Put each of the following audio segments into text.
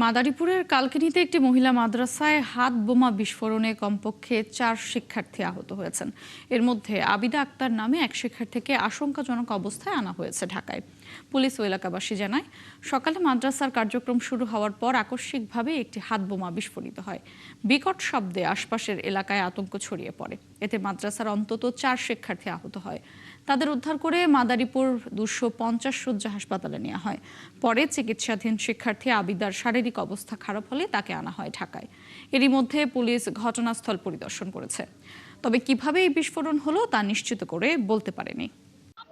মাদারীপুরের কালকিনিতে একটি মহিলা মাদ্রাসায় হাত বোমা বিস্ফোরণে কমপক্ষে 4 শিক্ষার্থী আহত হয়েছেন। এর মধ্যে আবিদা আক্তার নামে এক শিক্ষার্থীকে আশঙ্কাজনক অবস্থায় আনা হয়েছে ঢাকায়। পুলিশ ও এলাকাবাসী জানায়, সকালে মাদ্রাসার কার্যক্রম শুরু হওয়ার পর আকস্মিকভাবে একটি হাত বোমা বিস্ফোরিত হয়। বিকট শব্দে আশপাশের এলাকায় আতঙ্ক ছড়িয়ে পড়ে। এতে মাদ্রাসার অন্তত 4 শিক্ষার্থী আহত হয়। তাদের উদ্ধার করে মাদারীপুর 250 শয্যা হাসপাতালে নেওয়া হয়। পরে চিকিৎসাধীন শিক্ষার্থী আবিদার শারীরিক অবস্থা খারাপ হলে তাকে আনা হয় ঢাকায়। এরই মধ্যে পুলিশ ঘটনাস্থল পরিদর্শন করেছে। তবে কিভাবে এই বিস্ফোরণ হলো তা নিশ্চিত করে বলতে পারেনি।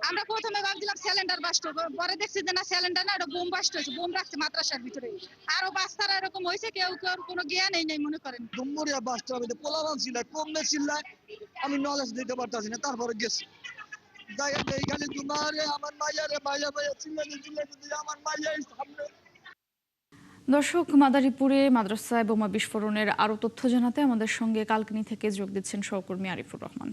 আমরা প্রথমে ভাবছিলাম সিলিন্ডার বাস্ট হবে, পরে দেখছি যে না সিলিন্ডার না, এটা বোম বাস্ট হয়েছে। বোম রাখছে মাদ্রাসার ভিতরে। আরো বাচ্চারা এরকম হয়েছে, কেউ কোনো জ্ঞানই নেই মনে করেন। ডুম্বুরিয়া বাস্ট হবে, পোলাবান ছিল কমলে চিল্লায়, আমি নলেজ দিতে পারতাছি না, তারপরে গেছি খালি তোমারে আমার মাইয়ারে মাইয়া মাইয়া চিল্লাতে আমার মাইয়া সামনে। দর্শক, মাদারীপুরে মাদ্রাসায় বোমা বিস্ফোরণের আরো তথ্য জানাতে আমাদের সঙ্গে কালকিনি থেকে যোগ দিচ্ছেন সহকর্মী আরিফুর রহমান।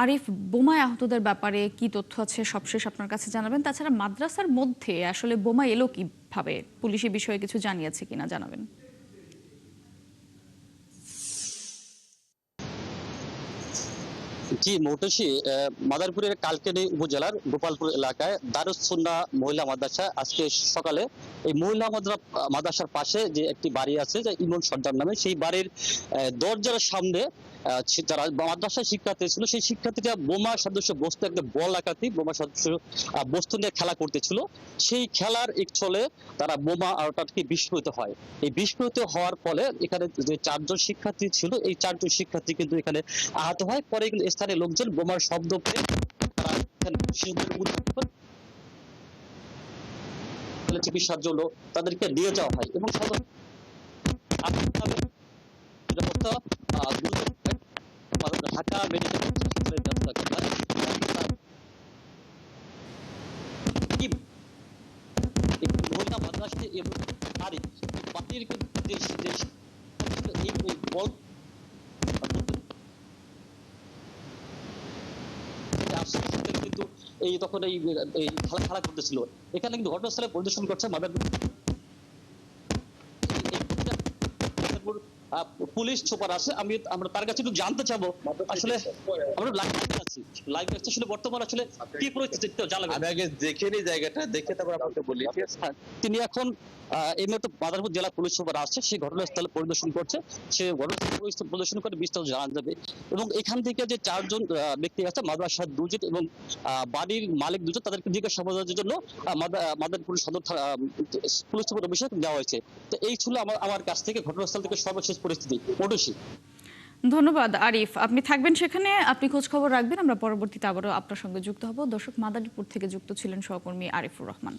আরিফ, বোমায় আহতদের ব্যাপারে কি তথ্য আছে সবশেষ আপনার কাছে জানাবেন। তাছাড়া মাদ্রাসার মধ্যে আসলে বোমা এলো কিভাবে, পুলিশি বিষয়ে কিছু জানিয়েছে কিনা জানাবেন। জি মৌটসী, মাদারীপুরের কালকিনি উপজেলার গোপালপুর এলাকায় দারুস সুন্নাহ মহিলা মাদ্রাসা আজকে সকালে এই মহিলা মাদ্রাসার পাশে যে একটি বাড়ি আছে, যে ইমন সর্দার নামে, সেই বাড়ির দরজার সামনে যারা মাদ্রাসায় শিক্ষার্থী ছিল, সেই শিক্ষার্থীরা বোমা সদস্য বস্তু, একটা বল আকৃতি বোমা সদস্য বস্তু নিয়ে খেলা করতেছিল। সেই খেলার এক ছলে তারা বোমা আরটাকে বিস্ফোরিত হয়। এই বিস্ফোরিত হওয়ার ফলে এখানে যে 4 জন শিক্ষার্থী ছিল, এই 4 জন শিক্ষার্থী কিন্তু এখানে আহত হয়। পরে কিন্তু স্থানীয় লোকজন বোমার শব্দ পেয়ে তারা চিকিৎসার জন্য তাদেরকে নিয়ে যাওয়া হয় এবং ঢাকা মেডিকেল মহিলা মাদ্রাসাটি এবং বাড়ির বল কিন্তু এই তখন এই খেলা করতেছিল। এখানে কিন্তু ঘটনাস্থলে পরিদর্শন করছে পুলিশ সুপার আছে। আমরা তার কাছে একটু জানতে চাবো, আসলে আমরা লাইভ আছি আসলে বর্তমান আসলে কি পরিস্থিতি জানাবেন। আমি আগে দেখে নিই জায়গাটা, দেখে তারপর আপনাকে বলি। তিনি এখন এই মুহূর্তে মাদারীপুর জেলা পুলিশ সুপার আসছে, সেই ঘটনাস্থলে পরিদর্শন করছে। সে ঘটনাস্থল পরিদর্শন করে বিস্তারিত জানা যাবে। এবং এখান থেকে যে 4 জন ব্যক্তি আছে, মাদ্রাসার 2 জন এবং বাড়ির মালিক 2 জন, তাদেরকে জিজ্ঞাসাবাদের জন্য মাদারীপুর সদর পুলিশ সুপার অফিসে দেওয়া হয়েছে। তো এই ছিল আমার কাছ থেকে ঘটনাস্থল থেকে সর্বশেষ পরিস্থিতি। মৌটসী, ধন্যবাদ আরিফ, আপনি থাকবেন সেখানে, আপনি খোঁজ খবর রাখবেন। আমরা পরবর্তীতে আবারও আপনার সঙ্গে যুক্ত হব। দর্শক, মাদারীপুর থেকে যুক্ত ছিলেন সহকর্মী আরিফুর রহমান।